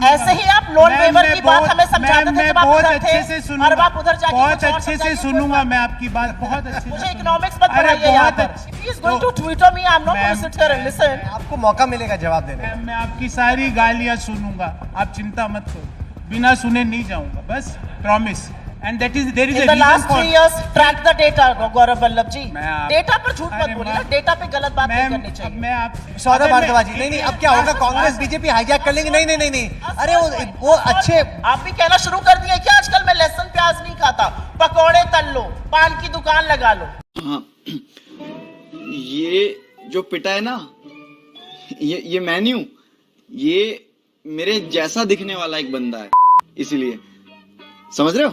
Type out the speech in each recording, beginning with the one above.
ऐसे ही आप loan waiver की बात हमें समझाते थे जब आप बहुत उधर थे, अच्छे से सुनूंगा, और आप उधर जाके बहुत कुछ और अच्छे से समझाइए, सुनूंगा मैं आपकी बात बहुत अच्छे से मुझे सुनूंगा। इकोनॉमिक्स मत अरे पढ़ाइए यहाँ बहुत पर। He is going to Twitter me, I'm not going to sit here and listen. आपको मौका मिलेगा जवाब देने का। मैं आपकी सारी गालियां सुनूंगा, आप चिंता मत करो, बिना सुने नहीं जाऊंगा, बस promise. And that is there is In the last 3 years, track the data, Gaurav Vallabh ji. मैं डेटा पर झूठ मत बोलिए ना, डेटा पे गलत बात नहीं करनी अब चाहिए। मैं आप सौरभ भारद्वाज जी, नहीं अब क्या होगा, कांग्रेस बीजेपी हाईजैक कर लेंगे? नहीं, अरे वो अच्छे, आप भी कहना शुरू कर दिए क्या आजकल मैं लहसुन प्याज नहीं खाता, पकौड़े तल लो, पान की दुकान लगा लो। हाँ, ये जो पिटा है ना, ये मेन्यू, ये मेरे जैसा दिखने वाला एक बंदा है, इसीलिए। समझ रहे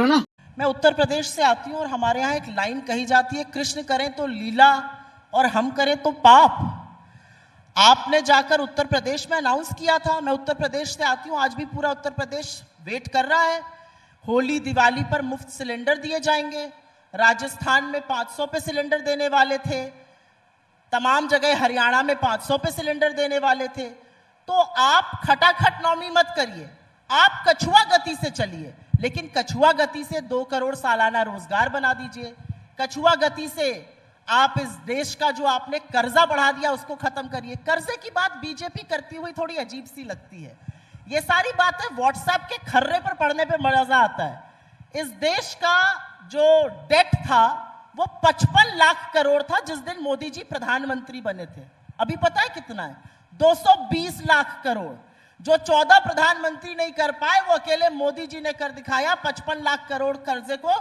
हो ना? मैं उत्तर प्रदेश से आती हूँ और हमारे यहाँ एक लाइन कही जाती है, कृष्ण करें तो लीला और हम करें तो पाप। आपने जाकर उत्तर प्रदेश में अनाउंस किया था, मैं उत्तर प्रदेश से आती हूँ, आज भी पूरा उत्तर प्रदेश वेट कर रहा है। होली दिवाली पर मुफ्त सिलेंडर दिए जाएंगे, राजस्थान में 500 पे सिलेंडर देने वाले थे, तमाम जगह हरियाणा में 500 पे सिलेंडर देने वाले थे। तो आप खटाखट नौमी मत करिए, आप कछुआ गति से चलिए, लेकिन कछुआ गति से 2 करोड़ सालाना रोजगार बना दीजिए। कछुआ गति से आप इस देश का जो आपने कर्जा बढ़ा दिया उसको खत्म करिए। कर्जे की बात बीजेपी करती हुई थोड़ी अजीब सी लगती है। ये सारी बातें व्हाट्सएप के खर्रे पर पढ़ने पे मजा आता है। इस देश का जो डेट था वो 55 लाख करोड़ था जिस दिन मोदी जी प्रधानमंत्री बने थे। अभी पता है कितना है? 220 लाख करोड़। जो 14 प्रधानमंत्री नहीं कर पाए वो अकेले मोदी जी ने कर दिखाया। 55 लाख करोड़ कर्जे को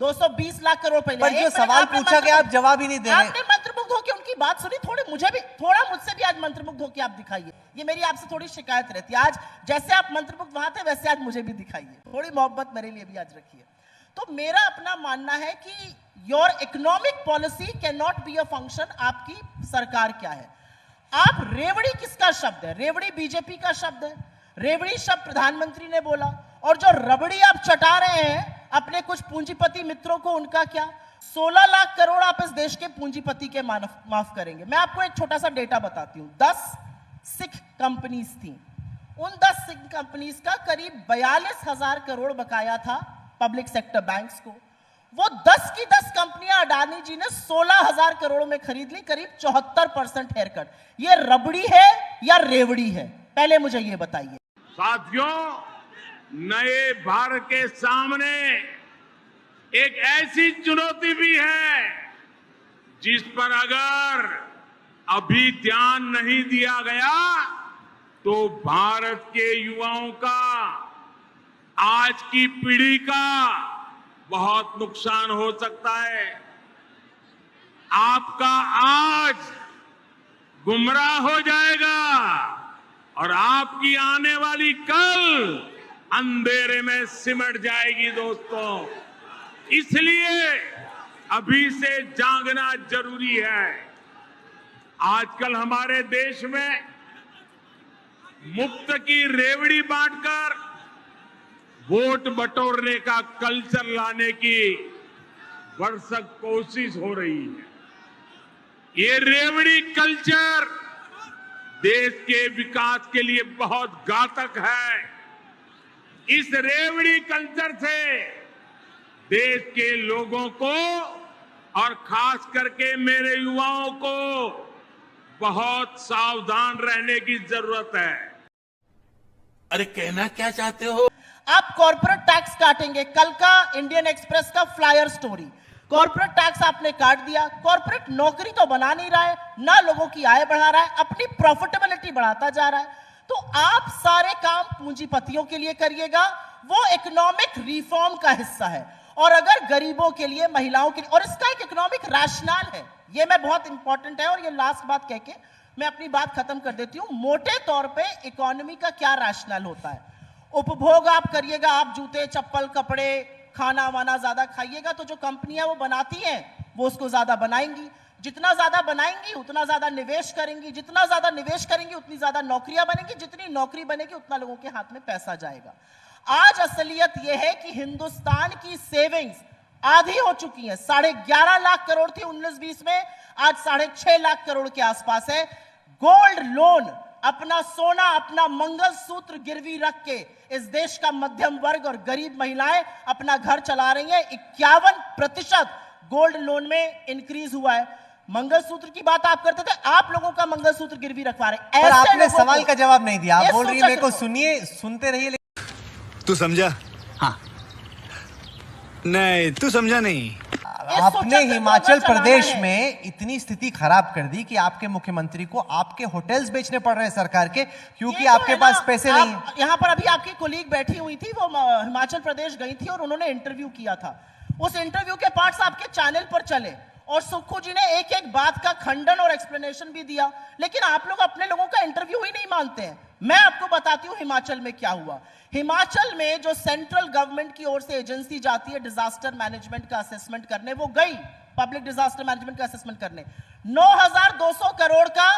220 लाख करोड़ पहले। पर जो सवाल पूछा गया आप जवाब ही नहीं दे रहे। आपने मंत्रमुग्ध होकर उनकी बात सुनी, मुझसे भी आज मंत्रमुग्ध होकर आप दिखाइए। ये मेरी आपसे थोड़ी शिकायत रहती है। आज जैसे आप मंत्रमुग्ध वहां थे वैसे आज मुझे भी दिखाइए, थोड़ी मोहब्बत मेरे लिए भी आज रखिए। तो मेरा अपना मानना है कि your economic policy can not be a function आपकी सरकार क्या है। आप रेवड़ी किसका शब्द है? रेवड़ी बीजेपी का शब्द है। रेवड़ी शब्द प्रधानमंत्री ने बोला। और जो रबड़ी आप चटा रहे हैं अपने कुछ पूंजीपति मित्रों को, उनका क्या? 16 लाख करोड़ आप इस देश के पूंजीपति के माफ करेंगे। मैं आपको एक छोटा सा डेटा बताती हूं। 10 सिख कंपनीज थी, उन 10 सिख कंपनीज का करीब 42,000 करोड़ बकाया था पब्लिक सेक्टर बैंक्स को। वो 10 की 10 कंपनियां अडानी जी ने 16,000 करोड़ में खरीद ली, करीब 74% हेयर कट। ये रबड़ी है या रेवड़ी है? पहले मुझे ये बताइए। साथियों, नए भारत के सामने एक ऐसी चुनौती भी है जिस पर अगर अभी ध्यान नहीं दिया गया तो भारत के युवाओं का, आज की पीढ़ी का बहुत नुकसान हो सकता है। आपका आज गुमराह हो जाएगा और आपकी आने वाली कल अंधेरे में सिमट जाएगी। दोस्तों, इसलिए अभी से जागना जरूरी है। आजकल हमारे देश में मुफ्त की रेवड़ी बांटकर वोट बटोरने का कल्चर लाने की भरसक कोशिश हो रही है। ये रेवड़ी कल्चर देश के विकास के लिए बहुत घातक है। इस रेवड़ी कल्चर से देश के लोगों को और खास करके मेरे युवाओं को बहुत सावधान रहने की जरूरत है। अरे कहना क्या चाहते हो? आप कॉर्पोरेट टैक्स काटेंगे। कल का इंडियन एक्सप्रेस का फ्लायर स्टोरी, कॉर्पोरेट टैक्स आपने काट दिया। कॉर्पोरेट नौकरी तो बना नहीं रहा है, ना लोगों की आय बढ़ा रहा है, अपनी प्रॉफिटेबिलिटी बढ़ाता जा रहा है। तो आप सारे काम पूंजीपतियों के लिए करिएगा, वो इकोनॉमिक रिफॉर्म का हिस्सा है। और अगर गरीबों के लिए, महिलाओं के लिए, और इसका एक इकोनॉमिक रैशनल है, ये मैं बहुत इंपॉर्टेंट है। और ये लास्ट बात कह के मैं अपनी बात खत्म कर देती हूं। मोटे तौर पे इकोनॉमी का क्या रैशनल होता है? उपभोग आप करिएगा, आप जूते चप्पल कपड़े खाना वाना ज्यादा खाइएगा तो जो कंपनियां वो बनाती हैं वो उसको ज्यादा बनाएंगी। जितना ज्यादा बनाएंगी उतना ज्यादा निवेश करेंगी, जितना ज्यादा निवेश करेंगी उतनी ज्यादा नौकरियां बनेंगी, जितनी नौकरी बनेगी उतना लोगों के हाथ में पैसा जाएगा। आज असलियत यह है कि हिंदुस्तान की सेविंग्स आधी हो चुकी है। 11.5 लाख करोड़ थी 19-20 में, आज 6.5 लाख करोड़ के आसपास है। गोल्ड लोन अपना सोना, अपना मंगलसूत्र गिरवी रख के इस देश का मध्यम वर्ग और गरीब महिलाएं अपना घर चला रही हैं। 51% गोल्ड लोन में इंक्रीज हुआ है। मंगलसूत्र की बात आप करते थे, आप लोगों का मंगलसूत्र गिरवी रखवा रहे। पर आपने सवाल का जवाब नहीं दिया। आप बोल रही है मेरे को को सुनिए, सुनते रहिए। तू समझा? हाँ। नहीं, तू समझा नहीं। आपने हिमाचल प्रदेश में इतनी स्थिति खराब कर दी कि आपके मुख्यमंत्री को आपके होटल्स बेचने पड़ रहे हैं सरकार के, क्योंकि आपके पास पैसे नहीं है। यहाँ पर अभी आपकी कोलीग बैठी हुई थी, वो हिमाचल प्रदेश गई थी और उन्होंने इंटरव्यू किया था। उस इंटरव्यू के पार्ट्स आपके चैनल पर चले और सुक्खू जी ने एक एक बात का खंडन और एक्सप्लेनेशन भी दिया, लेकिन आप लोग अपने लोगों का इंटरव्यू ही नहीं मानते हैं। मैं आपको बताती हूं हिमाचल में क्या हुआ। हिमाचल में जो सेंट्रल गवर्नमेंट की ओर से एजेंसी जाती है डिजास्टर मैनेजमेंट का असेसमेंट करने, वो गई पब्लिक डिजास्टर मैनेजमेंट का असेसमेंट करने। 9,200 करोड़ का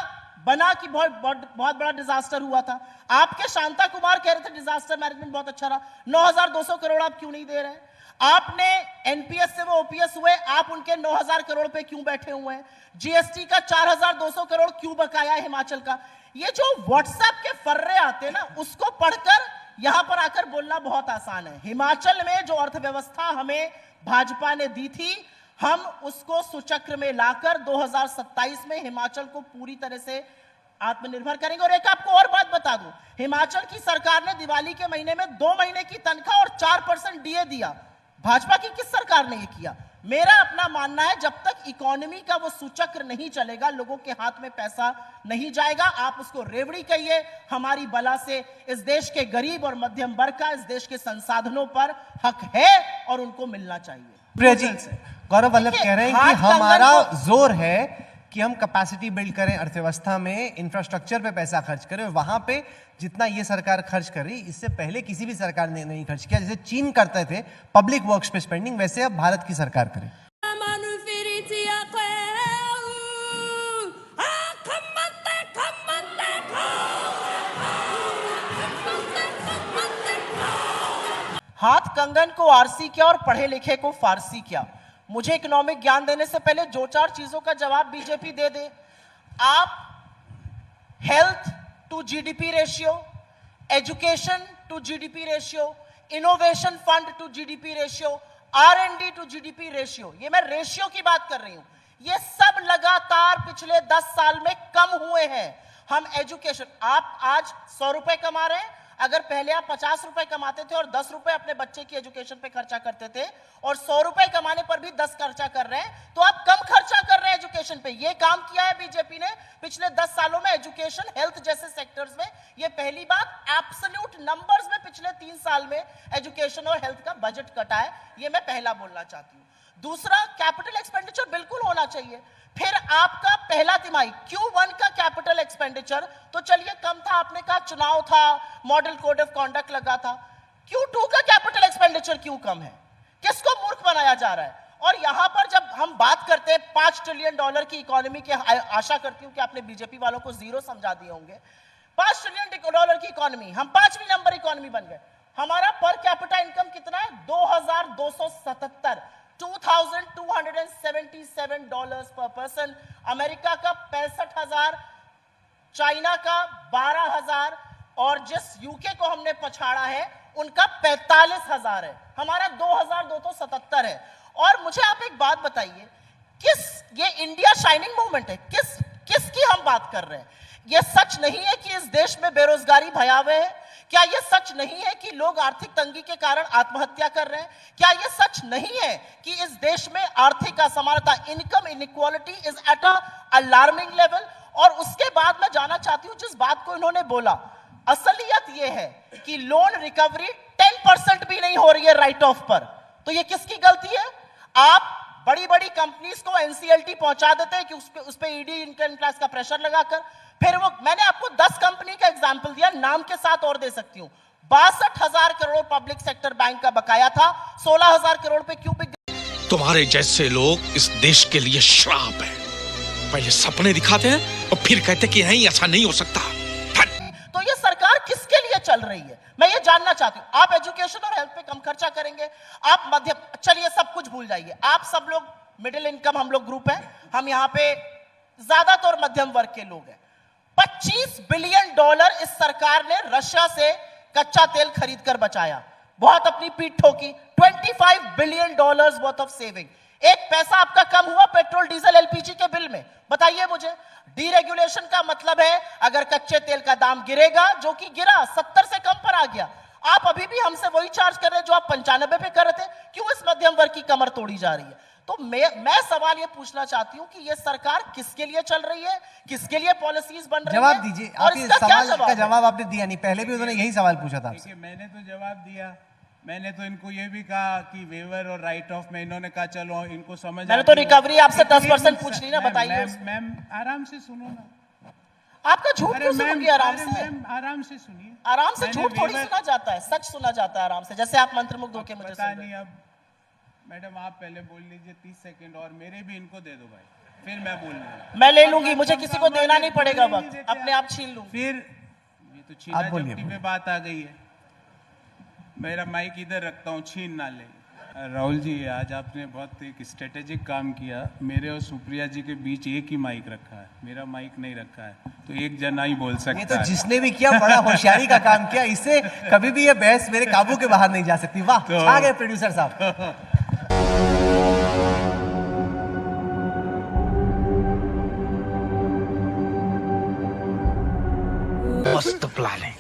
बना कि बहुत बड़ा डिजास्टर हुआ था। आपके शांता कुमार कह रहे थे डिजास्टर मैनेजमेंट बहुत अच्छा रहा। 9,200 करोड़ आप क्यों नहीं दे रहे? आपने एनपीएस से वो ओपीएस हुए, आप उनके 9,000 करोड़ पे क्यों बैठे हुए हैं? जीएसटी का 4,200 करोड़ क्यों बकाया है हिमाचल का? ये जो व्हाट्सएप के फर्रे आते हैं ना, उसको पढ़कर यहां पर आकर बोलना बहुत आसान है। हिमाचल में जो अर्थव्यवस्था हमें भाजपा ने दी थी, हम उसको सुचक्र में लाकर 2027 में हिमाचल को पूरी तरह से आत्मनिर्भर करेंगे। और एक आपको और बात बता दूं, हिमाचल की सरकार ने दिवाली के महीने में 2 महीने की तनख्वाह और 4% डीए दिया। भाजपा की किस सरकार ने यह किया? मेरा अपना मानना है, जब तक इकोनॉमी का वो सूचक्र नहीं चलेगा, लोगों के हाथ में पैसा नहीं जाएगा। आप उसको रेवड़ी कहिए, हमारी बला से इस देश के गरीब और मध्यम वर्ग का इस देश के संसाधनों पर हक है और उनको मिलना चाहिए। प्रिया जी, गौरव वल्लभ कह रहे हैं कि हमारा जोर है कि हम कैपेसिटी बिल्ड करें अर्थव्यवस्था में, इंफ्रास्ट्रक्चर पे पैसा खर्च करें। वहां पे जितना ये सरकार खर्च कर रही, इससे पहले किसी भी सरकार ने नहीं खर्च किया। जैसे चीन करते थे पब्लिक वर्क्स पे स्पेंडिंग, वैसे अब भारत की सरकार करे। हाथ कंगन को आरसी क्या और पढ़े लिखे को फारसी क्या? मुझे इकोनॉमिक ज्ञान देने से पहले 2-4 चीजों का जवाब बीजेपी दे दे। आप health to GDP ratio, education to GDP ratio, innovation fund to GDP ratio, R and D to GDP ratio, ये मैं रेशियो की बात कर रही हूं, ये सब लगातार पिछले 10 साल में कम हुए हैं। हम एजुकेशन, आप आज 100 रुपए कमा रहे हैं, अगर पहले आप 50 रुपए कमाते थे और 10 रुपए अपने बच्चे की एजुकेशन पे खर्चा करते थे, और 100 रुपए कमाने पर भी 10 खर्चा कर रहे हैं, तो आप कम खर्चा कर रहे हैं एजुकेशन पे। ये काम किया है बीजेपी ने पिछले 10 सालों में एजुकेशन, हेल्थ जैसे सेक्टर्स में। ये पहली बात। एब्सोल्यूट नंबर्स में पिछले 3 साल में एजुकेशन और हेल्थ का बजट कटा है, ये मैं पहला बोलना चाहती हूँ। दूसरा, कैपिटल एक्सपेंडिचर बिल्कुल होना चाहिए। फिर आपका पहला तिमाही Q1 का कैपिटल एक्सपेंडिचर तो चलिए कम था, आपने कहा चुनाव था, मॉडल कोड ऑफ कंडक्ट लगा था। Q2 का कैपिटल एक्सपेंडिचर क्यों कम है? किसको मूर्ख बनाया जा रहा है? और यहां पर जब हम बात करते हैं $5 ट्रिलियन की इकोनॉमी की, आशा करती हूं कि आपने बीजेपी वालों को जीरो समझा दिए होंगे। $5 ट्रिलियन की इकोनॉमी, हम 5वीं नंबर इकोनॉमी बन गए। हमारा पर कैपिटा इनकम कितना है? $2,277, $2,277 पर पर्सन। अमेरिका का 65,000, चाइना का 12,000, और जिस यूके को हमने पछाड़ा है उनका 45,000 है। हमारा 2,277 है। और मुझे आप एक बात बताइए, ये इंडिया शाइनिंग मूवमेंट है, किसकी हम बात कर रहे हैं? यह सच नहीं है कि इस देश में बेरोजगारी भयावह है? क्या यह सच नहीं है कि लोग आर्थिक तंगी के कारण आत्महत्या कर रहे हैं? क्या यह सच नहीं है कि इस देश में आर्थिक असमानता, income inequality is at a alarming level? और उसके बाद मैं जानना चाहती हूं जिस बात को इन्होंने बोला, असलियत यह है कि लोन रिकवरी 10% भी नहीं हो रही है राइट ऑफ पर। तो यह किसकी गलती है? आप बड़ी बड़ी कंपनीज को एनसीएलटी पहुंचा देते हैं कि उस पे ईडी इनकम टैक्स का प्रेशर लगाकर, फिर वो, मैंने आपको 10 कंपनी का एग्जांपल दिया, नाम के साथ और दे सकती हूं। 62,000 करोड़ पब्लिक सेक्टर बैंक का बकाया था, 16,000 करोड़ पे क्यों बिक गया? तुम्हारे जैसे लोग इस देश के लिए श्राप है। पहले सपने दिखाते हैं और फिर कहते कि नहीं, ऐसा नहीं हो सकता। तो ये सरकार किसके लिए चल रही है, मैं ये जानना चाहती हूं। आप एजुकेशन और हेल्थ पे कम खर्चा करेंगे, आप मध्यम, चलिए सब कुछ भूल जाइए, आप सब लोग मिडिल इनकम हम लोग ग्रुप हैं, हम यहाँ पे ज्यादातर मध्यम वर्ग के लोग हैं। $25 बिलियन इस सरकार ने रशिया से कच्चा तेल खरीद कर बचाया, बहुत अपनी पीठ ठोकी। $25 बिलियन वर्थ ऑफ सेविंग। एक पैसा आपका कम हुआ पेट्रोल डीजल एलपीजी के बिल में? बताइए मुझे। डीरेगुलेशन का मतलब है अगर कच्चे तेल का दाम गिरेगा, जो कि गिरा 70 से कम पर आ गया, आप अभी भी हमसे वही चार्ज कर रहे हैं जो आप 95 पे कर रहे थे। क्यों इस मध्यम वर्ग की कमर तोड़ी जा रही है? तो मैं सवाल ये पूछना चाहती हूं कि ये सरकार किसके लिए चल रही है, किसके लिए पॉलिसीज बन रही है? जवाब दीजिए। और आप इसका क्या सवाल का जवाब आपने दिया नहीं, पहले भी उन्होंने यही सवाल पूछा था आपसे। देखिए, मैंने तो जवाब दिया। मैंने तो इनको ये भी कहा कि वेवर और राइट ऑफ में इन्होंने कहा चलो इनको समझ। मैंने तो रिकवरी आपसे 10% पूछ ली ना, बताइए। मैम आराम से सुनो ना। आपका झूठ क्यों सुनूंगी? आराम से, आराम से सुनिए। आराम से झूठ थोड़ी सुना जाता है, सच सुना जाता है आराम से, जैसे आप मंत्रमुग्ध होके मुझे पता सुन रहे नहीं। हैं। अब मैडम आप पहले बोल लीजिए 30 सेकंड, और मेरे भी इनको दे दो भाई, फिर मैं बोल लूंगा। मैं ले लूंगी, मुझे किसी को देना नहीं पड़ेगा वक्त, अपने आप छीन लूंगी। फिर ये तो छीना झपटी में बात आ गई है। मेरा माइक इधर रखता हूँ, छीन ना ले। राहुल जी, आज आपने बहुत एक स्ट्रेटेजिक काम किया। मेरे और सुप्रिया जी के बीच एक ही माइक रखा है, मेरा माइक नहीं रखा है, तो एक जना ही बोल सकता है। ये तो जिसने भी किया बड़ा होशियारी का काम किया। इससे कभी भी ये बहस मेरे काबू के बाहर नहीं जा सकती। वाह, आ गए प्रोड्यूसर साहब। मस्त प्लान है।